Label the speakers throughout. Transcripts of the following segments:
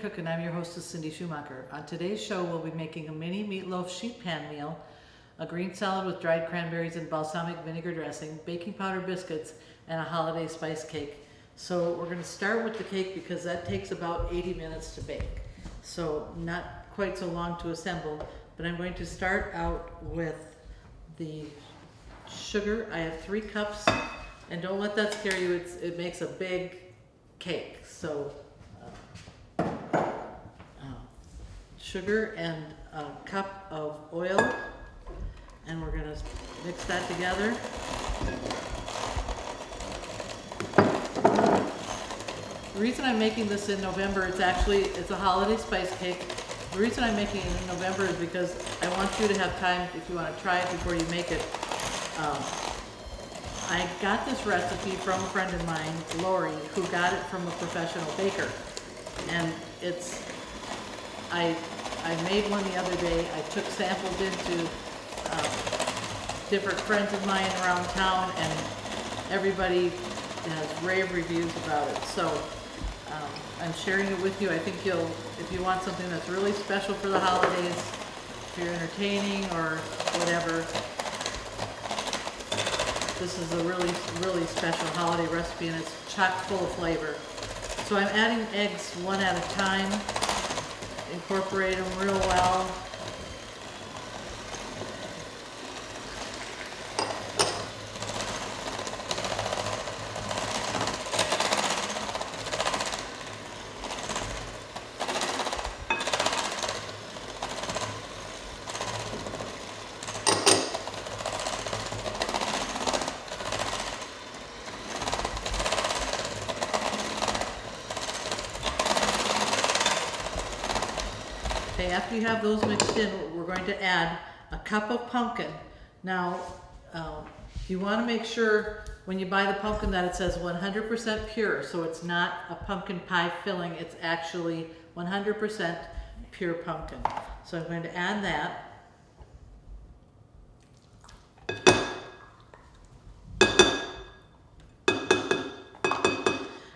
Speaker 1: Cookin. I'm your hostess, Cindy Schumacher. On today's show, we'll be making a mini meatloaf sheet pan meal, a green salad with dried cranberries and balsamic vinegar dressing, baking powder biscuits, and a holiday spice cake. So we're going to start with the cake because that takes about 80 minutes to bake. So not quite so long to assemble, but I'm going to start out with the sugar. I have 3 cups, and don't let that scare you. It makes a big cake. So sugar and a cup of oil, and we're going to mix that together. The reason I'm making this in November, it's a holiday spice cake. The reason I'm making it in November is because I want you to have time, if you want to try it before you make it. I got this recipe from a friend of mine, Lori, who got it from a professional baker. And I made one the other day. I took samples into different friends of mine around town, and everybody has rave reviews about it. So I'm sharing it with you. I think if you want something that's really special for the holidays, if you're entertaining or whatever, this is a really, really special holiday recipe, and it's chock full of flavor. So I'm adding eggs one at a time. Incorporate them real well. Okay, after you have those mixed in, we're going to add a cup of pumpkin. Now, you want to make sure when you buy the pumpkin that it says 100% pure, so it's not a pumpkin pie filling, it's actually 100% pure pumpkin. So I'm going to add that.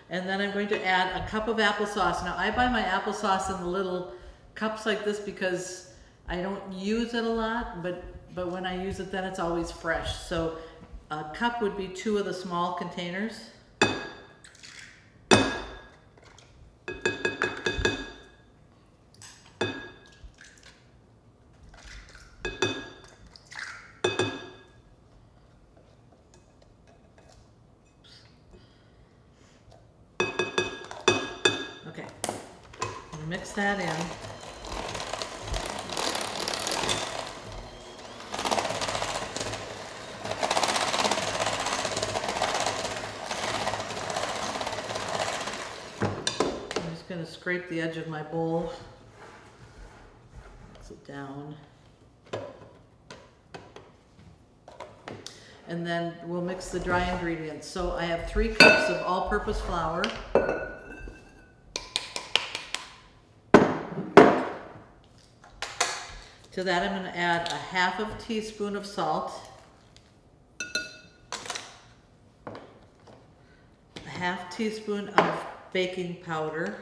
Speaker 1: And then I'm going to add a cup of applesauce. Now, I buy my applesauce in the little cups like this because I don't use it a lot, but when I use it, then it's always fresh. So a cup would be 2 of the small containers. Okay, I'm gonna mix that in. Going to scrape the edge of my bowl, mix it down, and then we'll mix the dry ingredients. So I have 3 cups of all-purpose flour, to that I'm going to add a ½ teaspoon of salt, a ½ teaspoon of baking powder,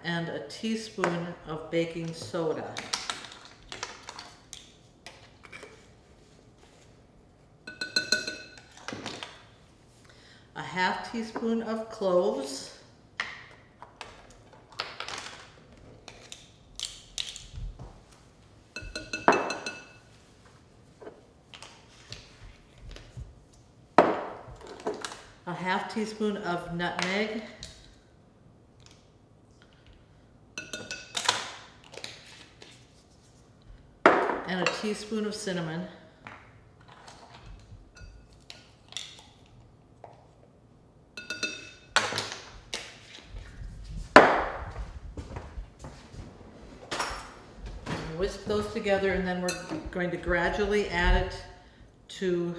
Speaker 1: and a teaspoon of baking soda. A ½ teaspoon of cloves, a ½ teaspoon of nutmeg, and a teaspoon of cinnamon. Whisk those together, and then we're going to gradually add it to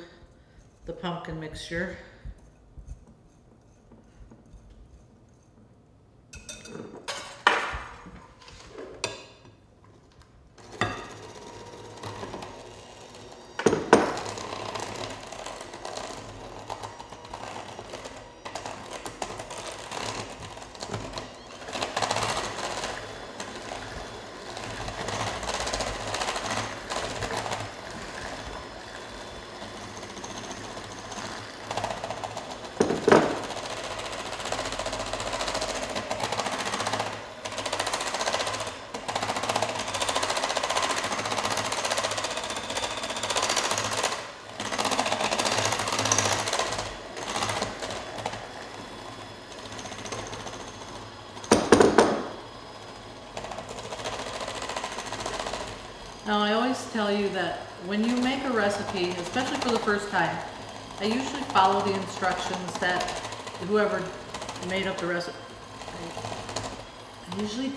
Speaker 1: the pumpkin mixture. Now, I always tell you that when you make a recipe, especially for the first time, I usually follow the instructions that whoever made up the recipe, I usually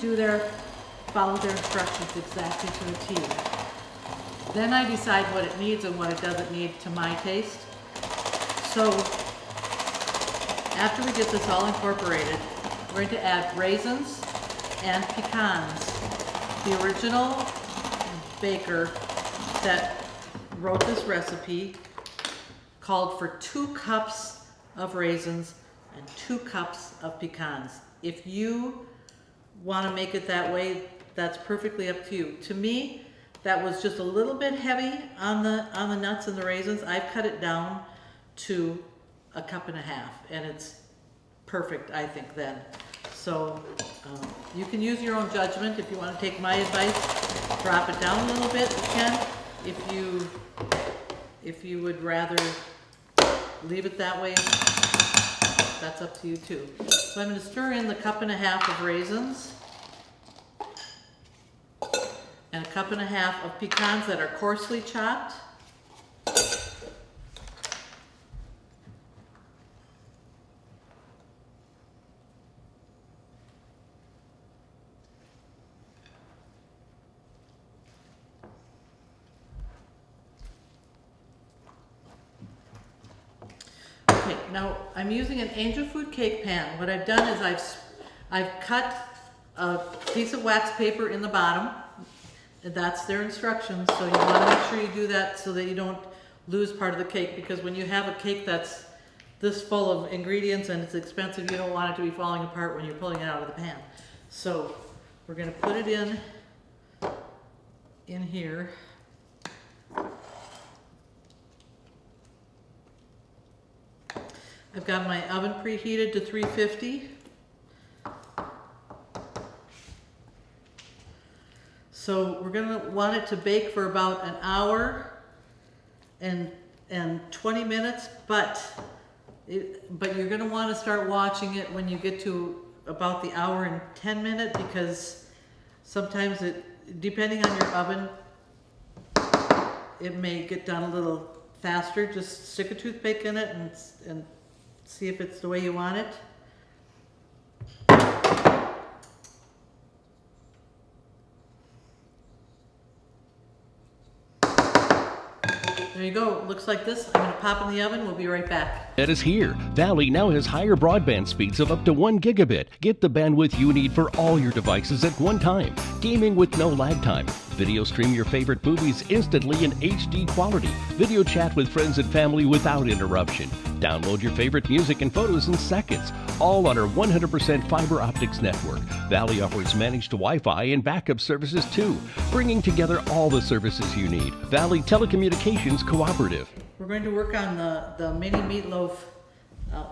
Speaker 1: follow their instructions exactly to a T. Then I decide what it needs and what it doesn't need to my taste. So after we get this all incorporated, we're going to add raisins and pecans. The original baker that wrote this recipe called for 2 cups of raisins and 2 cups of pecans. If you want to make it that way, that's perfectly up to you. To me, that was just a little bit heavy on the nuts and the raisins. I've cut it down to 1.5 cups, and it's perfect, I think, then. So you can use your own judgment. If you want to take my advice, drop it down a little bit, you can. If you would rather leave it that way, that's up to you too. So I'm going to stir in the 1.5 cups of raisins and 1.5 cups of pecans that are coarsely chopped. Okay, now I'm using an angel food cake pan. What I've done is I've cut a piece of wax paper in the bottom. That's their instructions, so you want to make sure you do that so that you don't lose part of the cake, because when you have a cake that's this full of ingredients and it's expensive, you don't want it to be falling apart when you're pulling it out of the pan. So we're going to put it in here. I've got my oven preheated to 350. So we're going to want it to bake for about 1 hour and 20 minutes, but you're going to want to start watching it when you get to about the 1 hour and 10 minutes, because sometimes depending on your oven, it may get done a little faster. Just stick a toothpick in it and see if it's the way you want it. There you go. It looks like this. I'm going to pop in the oven. We'll be right back.
Speaker 2: That is here. Valley now has higher broadband speeds of up to 1 gigabit. Get the bandwidth you need for all your devices at one time. Gaming with no lag time. Video stream your favorite movies instantly in HD quality. Video chat with friends and family without interruption. Download your favorite music and photos in seconds. All on our 100% fiber optics network. Valley offers managed Wi-Fi and backup services too, bringing together all the services you need. Valley Telecommunications Cooperative.
Speaker 1: We're going to work on the mini meatloaf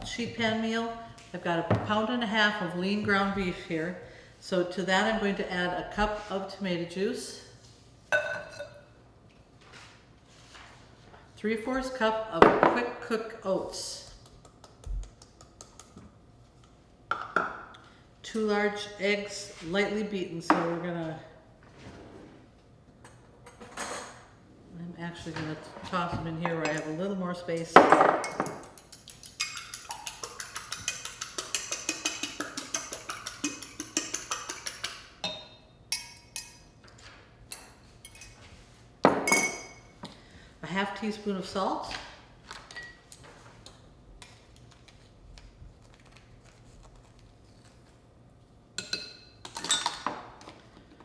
Speaker 1: sheet pan meal. I've got 1.5 pounds of lean ground beef here. So to that I'm going to add 1 cup of tomato juice, 3/4 cup of quick cook oats, 2 large eggs lightly beaten. So I'm actually going to toss them in here where I have a little more space. A 1/2 teaspoon of salt.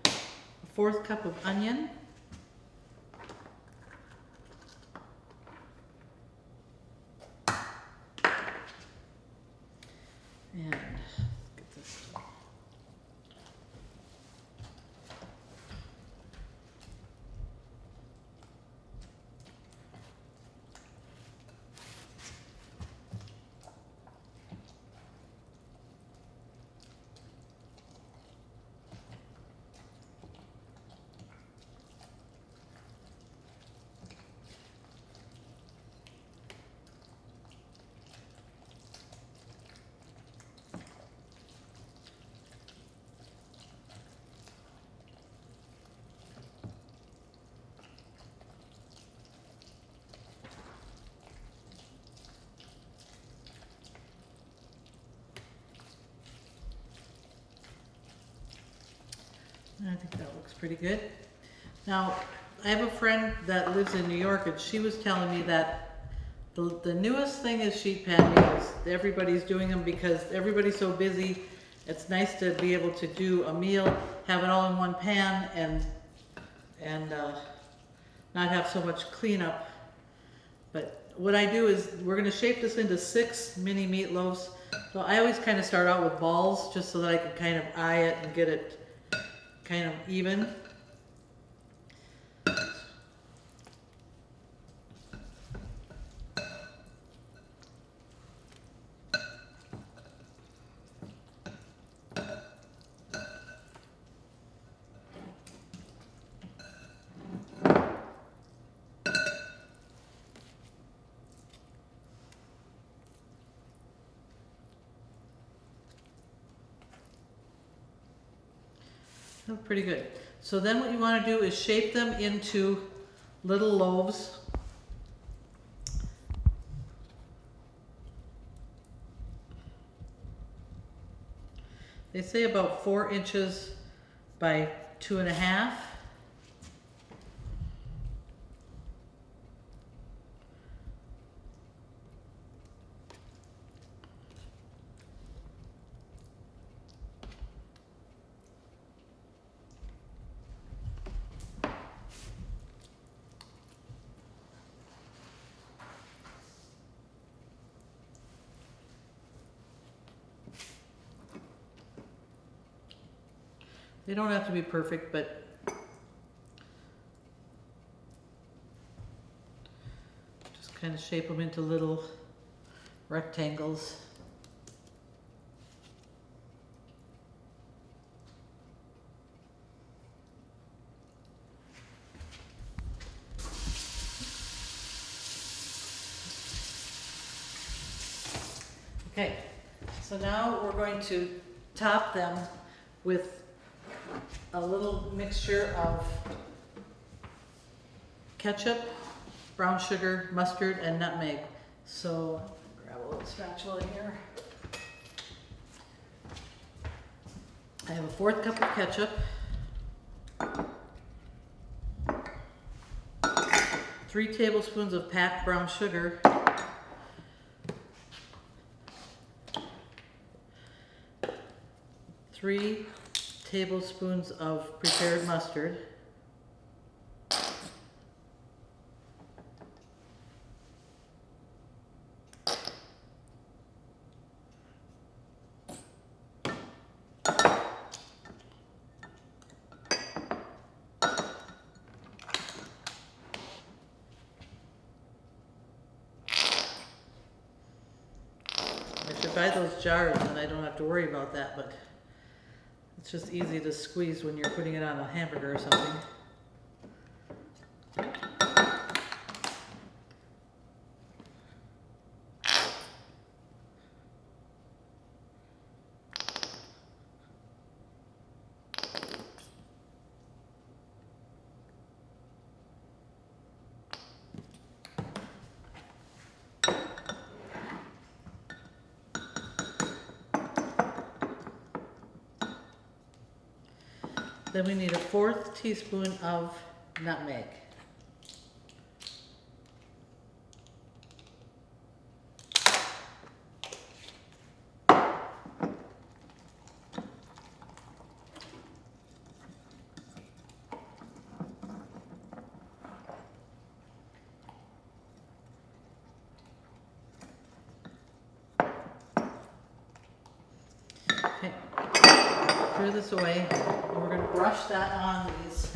Speaker 1: A 1/4 cup of onion. And get this. I think that looks pretty good. Now, I have a friend that lives in New York, and she was telling me that the newest thing is sheet pan meals. Everybody's doing them because everybody's so busy. It's nice to be able to do a meal, have it all in one pan, and not have so much cleanup. But what I do is, we're gonna shape this into 6 mini meatloaves. So I always kind of start out with balls, just so that I can kind of eye it and get it kind of even. Oh, pretty good. So then what you want to do is shape them into little loaves. They say about 4 inches by 2.5. They don't have to be perfect, but just kind of shape them into little rectangles. Okay, so now we're going to top them with a little mixture of ketchup, brown sugar, mustard, and nutmeg. So grab a little spatula here. I have a 1/4 cup of ketchup, 3 tablespoons of packed brown sugar, 3 tablespoons of prepared mustard, I should buy those jars and I don't have to worry about that, but it's just easy to squeeze when you're putting it on a hamburger or something. Then we need a 1/4 teaspoon of nutmeg. Okay, throw this away. We're going to brush that on these.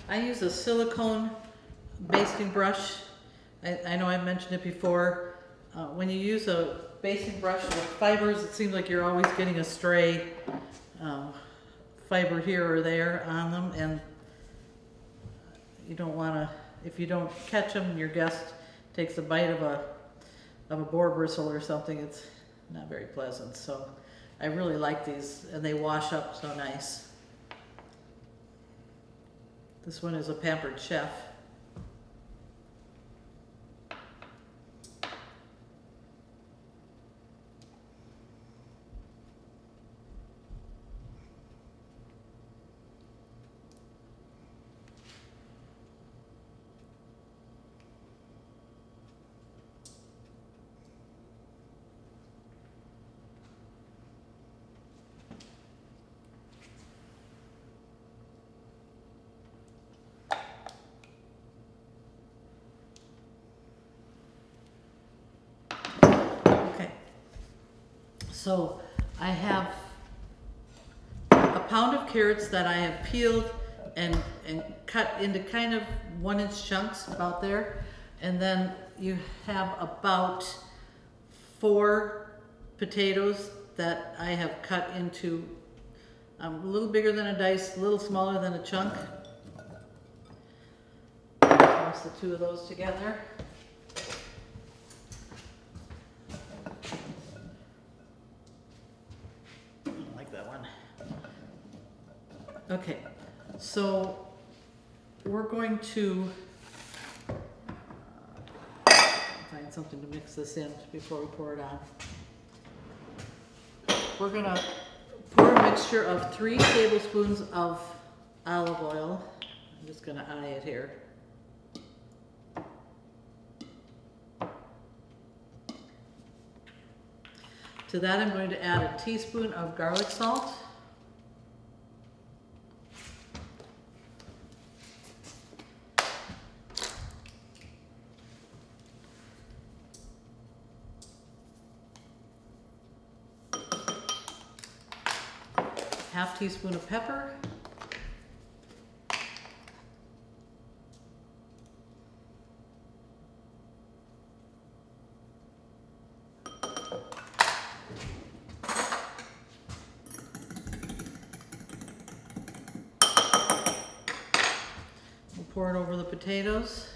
Speaker 1: I use a silicone basting brush. I know I mentioned it before. When you use a basting brush with fibers, it seems like you're always getting a stray fiber here or there on them, and you don't want to, if you don't catch them, your guest takes a bite of a boar bristle or something, it's not very pleasant. So I really like these, and they wash up so nice. This one is a Pampered Chef. So I have a pound of carrots that I have peeled and cut into kind of 1-inch chunks about there. And then you have about 4 potatoes that I have cut into a little bigger than a dice, a little smaller than a chunk. Toss the 2 of those together. I like that one. Okay, so we're going to find something to mix this in before we pour it on. We're gonna pour a mixture of 3 tablespoons of olive oil. I'm just gonna eye it here. To that I'm going to add a teaspoon of garlic salt. Half teaspoon of pepper. We'll pour it over the potatoes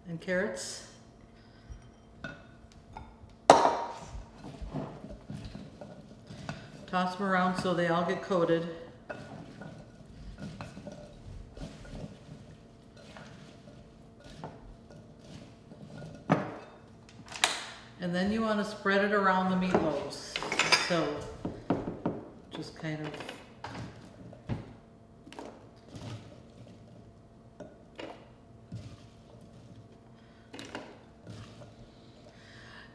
Speaker 1: and carrots. Toss them around so they all get coated. And then you want to spread it around the meatloaves. So just kind of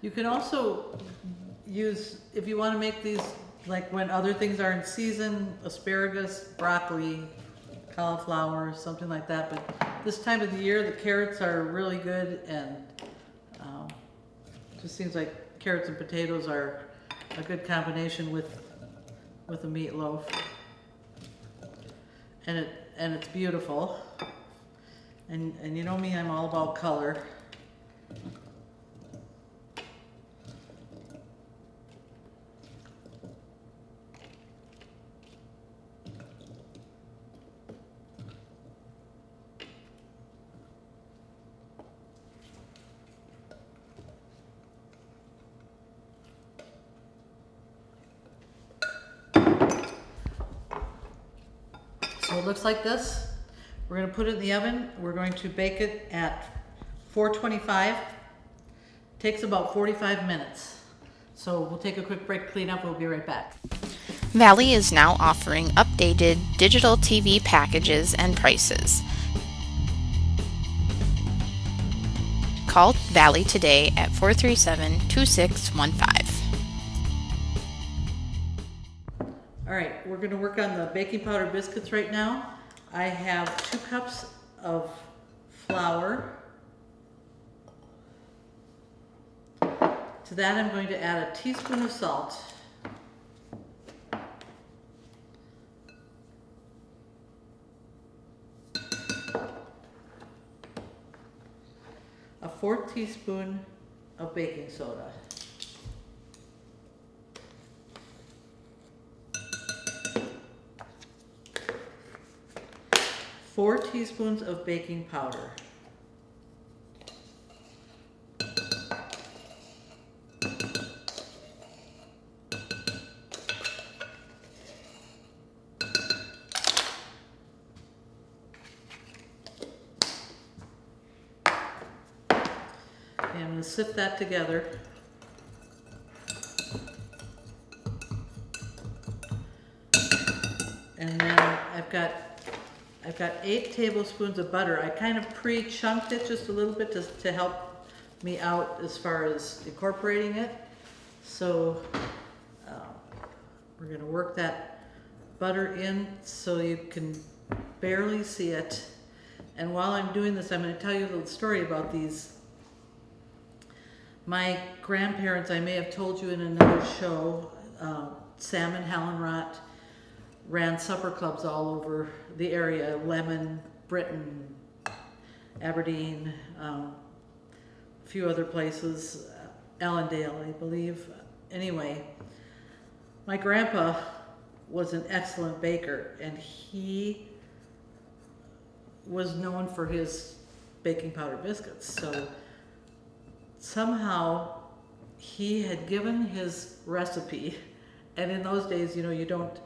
Speaker 1: you can also use, if you want to make these like when other things are in season, asparagus, broccoli, cauliflower, something like that. But this time of the year, the carrots are really good, and just seems like carrots and potatoes are a good combination with a meatloaf. And it's beautiful. And you know me, I'm all about color. So it looks like this. We're going to put it in the oven. We're going to bake it at 425. Takes about 45 minutes. So we'll take a quick break, clean up. We'll be right back.
Speaker 3: Valley is now offering updated digital TV packages and prices. Call Valley today at 437-2615.
Speaker 1: All right, we're going to work on the baking powder biscuits right now. I have 2 cups of flour. To that I'm going to add a teaspoon of salt. A 4th teaspoon of baking soda. 4 teaspoons of baking powder. Okay, I'm going to sift that together. And then I've got 8 tablespoons of butter. I kind of pre-chunked it just a little bit to help me out as far as incorporating it. So we're going to work that butter in so you can barely see it. And while I'm doing this, I'm going to tell you a little story about these. My grandparents, I may have told you in another show, Sam and Helen Rott ran supper clubs all over the area, Lemon, Britain, Aberdeen, a few other places, Allendale, I believe. Anyway, my grandpa was an excellent baker, and he was known for his baking powder biscuits. So somehow he had given his recipe, and in those days, you know, you don't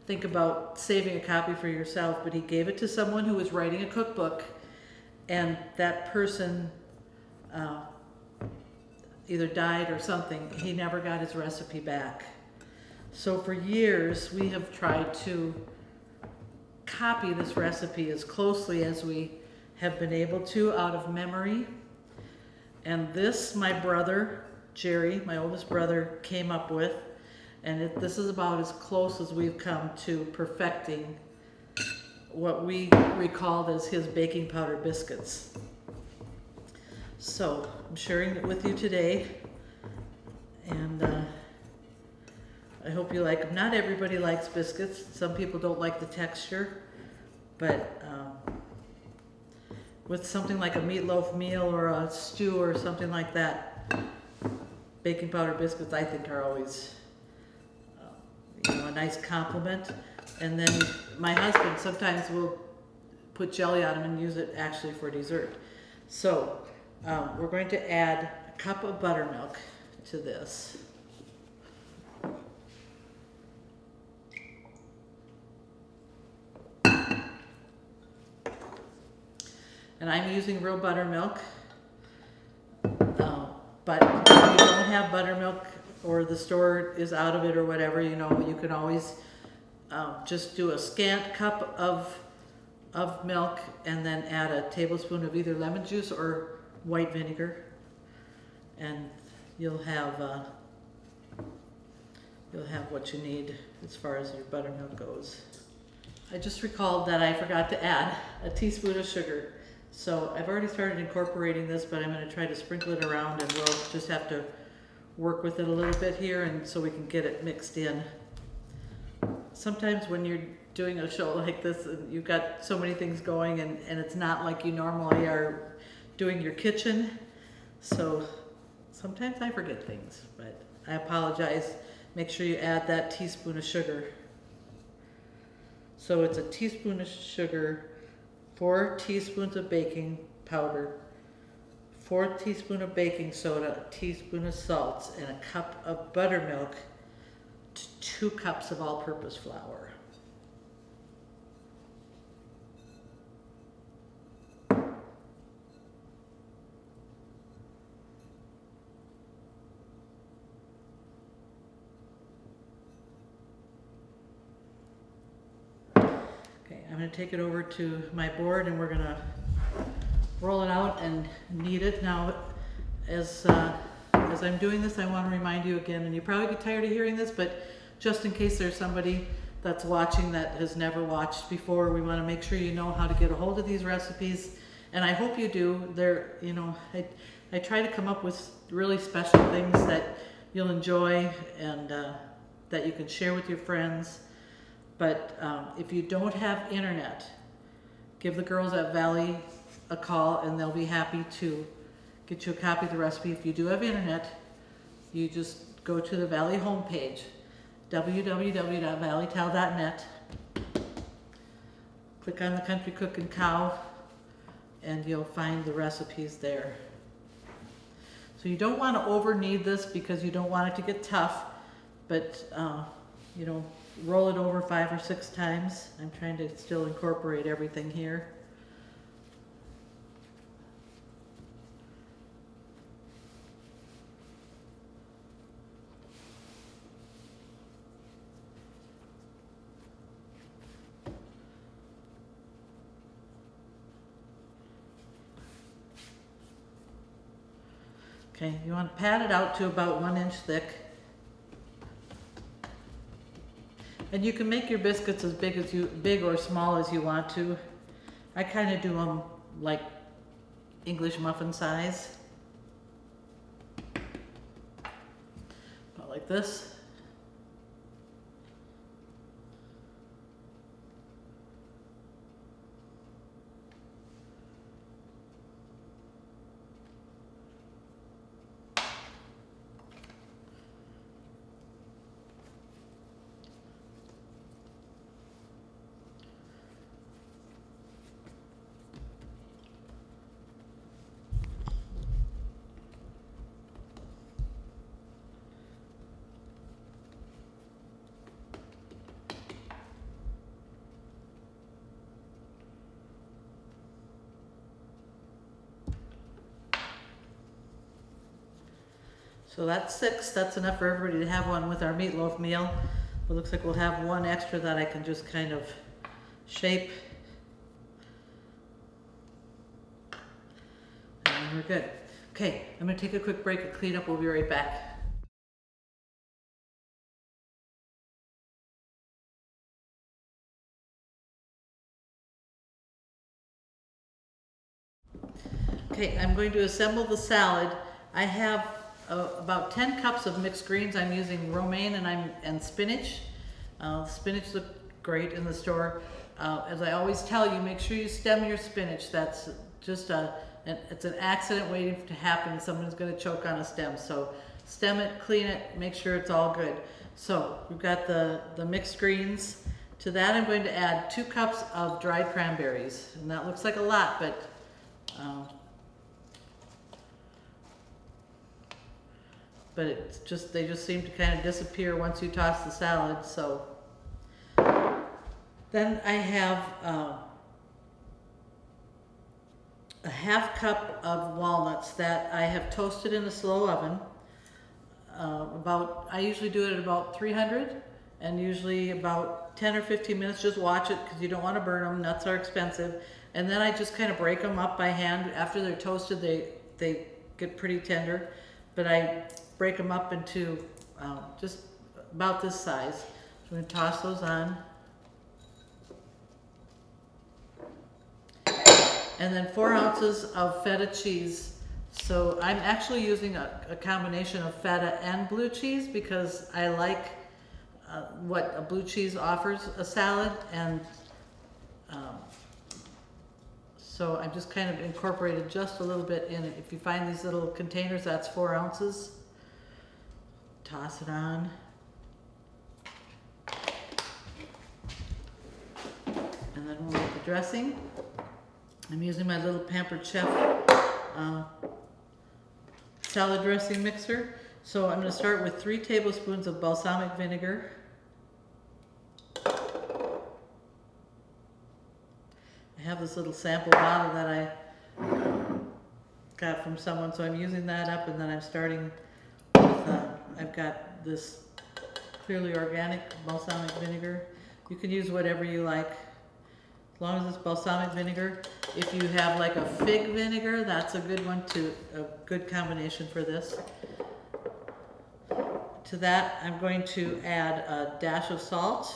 Speaker 1: think about saving a copy for yourself, but he gave it to someone who was writing a cookbook, and that person either died or something. He never got his recipe back. So for years, we have tried to copy this recipe as closely as we have been able to out of memory. And this, my brother, Jerry, my oldest brother, came up with, and this is about as close as we've come to perfecting what we recalled as his baking powder biscuits. So I'm sharing it with you today, and I hope you like them. Not everybody likes biscuits. Some people don't like the texture, but with something like a meatloaf meal or a stew or something like that, baking powder biscuits, I think, are always a nice compliment. And then my husband sometimes will put jelly on them and use it actually for dessert. So we're going to add a cup of buttermilk to this. And I'm using real buttermilk, but if you don't have buttermilk or the store is out of it or whatever, you know, you can always just do a scant cup of milk and then add a tablespoon of either lemon juice or white vinegar, and you'll have what you need as far as your buttermilk goes. I just recalled that I forgot to add a teaspoon of sugar. So I've already started incorporating this, but I'm going to try to sprinkle it around, and we'll just have to work with it a little bit here, and so we can get it mixed in. Sometimes when you're doing a show like this, and you've got so many things going, and it's not like you normally are doing your kitchen, so sometimes I forget things, but I apologize. Make sure you add that teaspoon of sugar. So it's a teaspoon of sugar, 4 teaspoons of baking powder, 4 teaspoons of baking soda, a teaspoon of salt, and a cup of buttermilk to 2 cups of all-purpose flour. I'm going to take it over to my board, and we're going to roll it out and knead it. Now, as I'm doing this, I want to remind you again, and you probably get tired of hearing this, but just in case there's somebody that's watching that has never watched before, we want to make sure you know how to get a hold of these recipes, and I hope you do. They're, you know, I try to come up with really special things that you'll enjoy and that you can share with your friends. But if you don't have internet, give the girls at Valley a call, and they'll be happy to get you a copy of the recipe. If you do have internet, you just go to the Valley homepage, www.valleytal.net. Click on the Country Cookin' Cow, and you'll find the recipes there. So you don't want to over knead this because you don't want it to get tough, but you know, roll it over 5 or 6 times. I'm trying to still incorporate everything here. Okay, you want to pat it out to about 1 inch thick. And you can make your biscuits as big or small as you want to. I kind of do them like English muffin size. About like this. So that's 6. That's enough for everybody to have one with our meatloaf meal. It looks like we'll have one extra that I can just kind of shape. And we're good. Okay, I'm going to take a quick break and clean up. We'll be right back. Okay, I'm going to assemble the salad. I have about 10 cups of mixed greens. I'm using romaine and spinach. Spinach looked great in the store. As I always tell you, make sure you stem your spinach. That's just it's an accident waiting to happen. Someone's going to choke on a stem. So stem it, clean it, make sure it's all good. So we've got the mixed greens. To that I'm going to add 2 cups of dried cranberries. And that looks like a lot, but it's just, they just seem to kind of disappear once you toss the salad. So then I have a half cup of walnuts that I have toasted in a slow oven. I usually do it at about 300, and usually about 10 or 15 minutes. Just watch it because you don't want to burn them. Nuts are expensive. And then I just kind of break them up by hand. After they're toasted, they get pretty tender, but I break them up into just about this size. So I'm going to toss those on. And then 4 ounces of feta cheese. So I'm actually using a combination of feta and blue cheese because I like what a blue cheese offers a salad, and so I've just kind of incorporated just a little bit in it. If you find these little containers, that's 4 ounces. Toss it on. And then we'll make the dressing. I'm using my little Pampered Chef salad dressing mixer. So I'm going to start with 3 tablespoons of balsamic vinegar. I have this little sample bottle that I got from someone, so I'm using that up, and then I'm starting with, I've got this clearly organic balsamic vinegar. You can use whatever you like, as long as it's balsamic vinegar. If you have like a fig vinegar, that's a good one a good combination for this. To that, I'm going to add a dash of salt,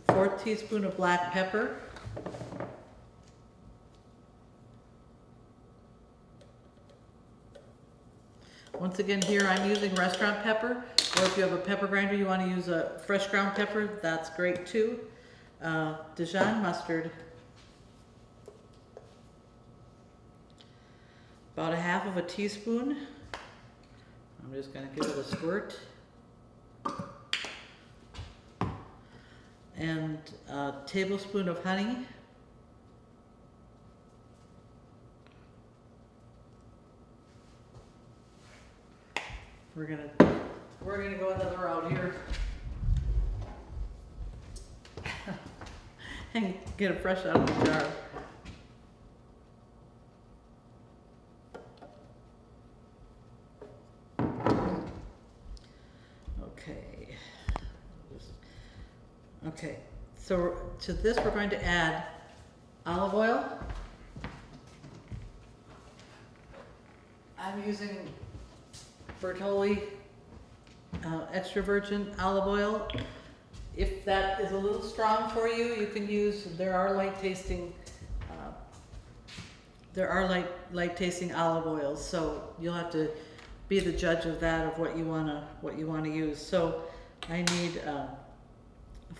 Speaker 1: 1/4 teaspoon of black pepper, once again here I'm using restaurant pepper, or if you have a pepper grinder you want to use a fresh ground pepper, that's great too. Dijon mustard, about 1/2 teaspoon. I'm just going to give it a squirt. And a tablespoon of honey. We're gonna go another route here and get it fresh out of the jar. Okay, so to this we're going to add olive oil. I'm using Bertolli extra virgin olive oil. If that is a little strong for you, you can use, there are light tasting olive oils, so you'll have to be the judge of that, of what you want to use. So I need a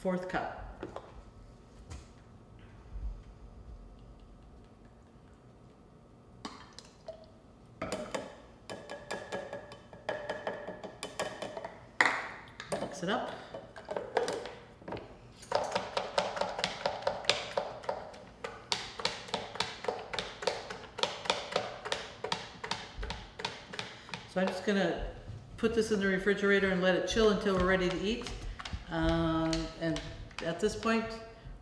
Speaker 1: 1/4 cup. Mix it up. So I'm just going to put this in the refrigerator and let it chill until we're ready to eat. And at this point,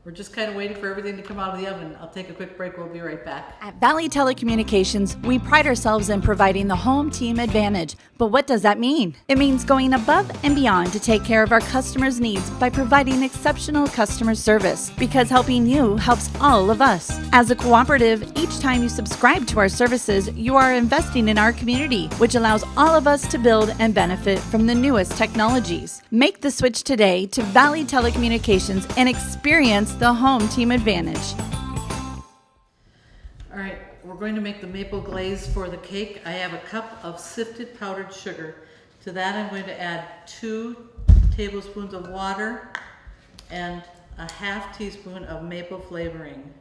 Speaker 1: We're just kind of waiting for everything to come out of the oven. I'll take a quick break. We'll be right back.
Speaker 4: At Valley Telecommunications, we pride ourselves in providing the home team advantage. But what does that mean? It means going above and beyond to take care of our customers' needs by providing exceptional customer service, because helping you helps all of us. As a cooperative, each time you subscribe to our services, you are investing in our community, which allows all of us to build and benefit from the newest technologies. Make the switch today to Valley Telecommunications and experience the home team advantage.
Speaker 1: All right, we're going to make the maple glaze for the cake. I have a cup of sifted powdered sugar. To that I'm going to add 2 tablespoons of water and a ½ teaspoon of maple flavoring.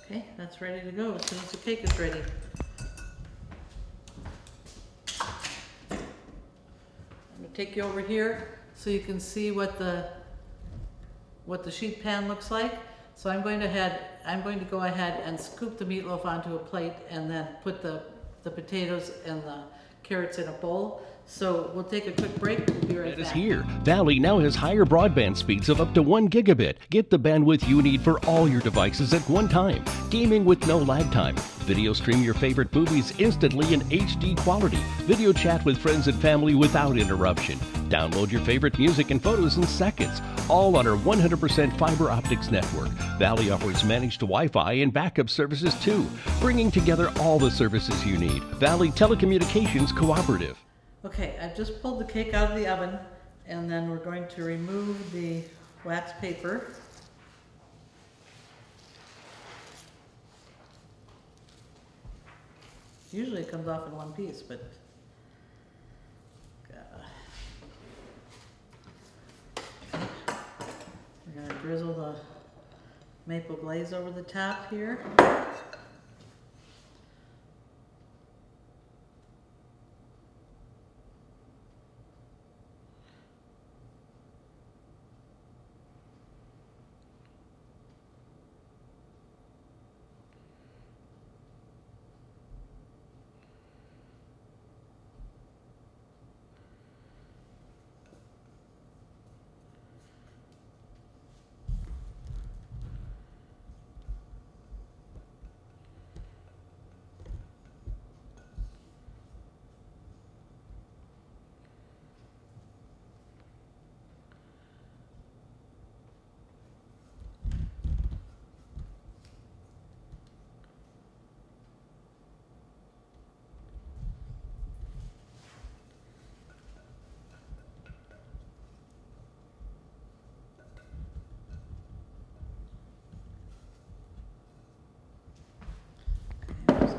Speaker 1: Okay, that's ready to go as soon as the cake is ready. I'm going to take you over here so you can see what the sheet pan looks like. So I'm going to go ahead and scoop the meatloaf onto a plate and then put the potatoes and the carrots in a bowl. So we'll take a quick break. We'll be right back.
Speaker 2: It is here. Valley now has higher broadband speeds of up to 1 gigabit. Get the bandwidth you need for all your devices at one time. Gaming with no lag time. Video stream your favorite movies instantly in HD quality. Video chat with friends and family without interruption. Download your favorite music and photos in seconds. All on our 100% fiber optics network. Valley offers managed Wi-Fi and backup services too, bringing together all the services you need. Valley Telecommunications Cooperative.
Speaker 1: Okay, I've just pulled the cake out of the oven, and then we're going to remove the wax paper. Usually it comes off in one piece, but we're going to drizzle the maple glaze over the top here.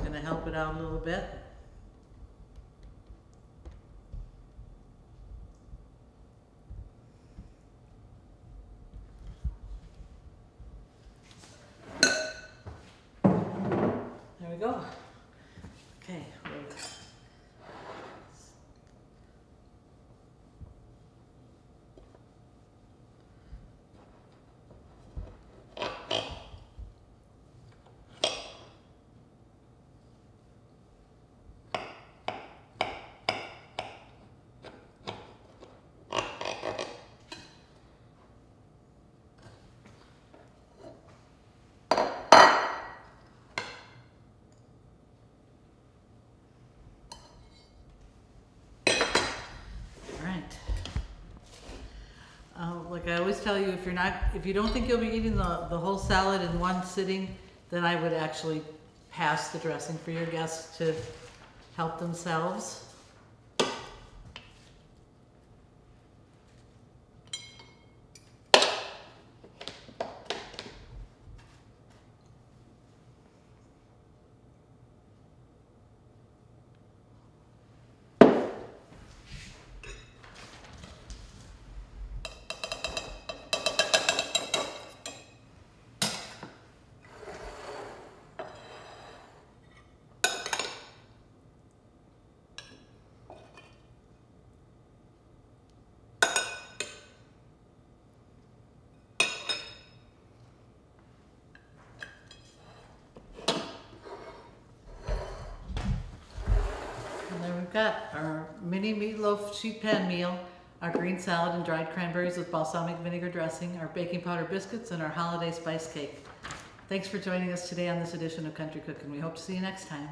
Speaker 1: To help it out a little bit. There we go. Okay. Like I always tell you, if you don't think you'll be eating the whole salad in one sitting, then I would actually pass the dressing for your guests to help themselves. got our mini meatloaf sheet pan meal, our green salad and dried cranberries with balsamic vinegar dressing, our baking powder biscuits, and our holiday spice cake. Thanks for joining us today on this edition of Country Cookin'. We hope to see you next time.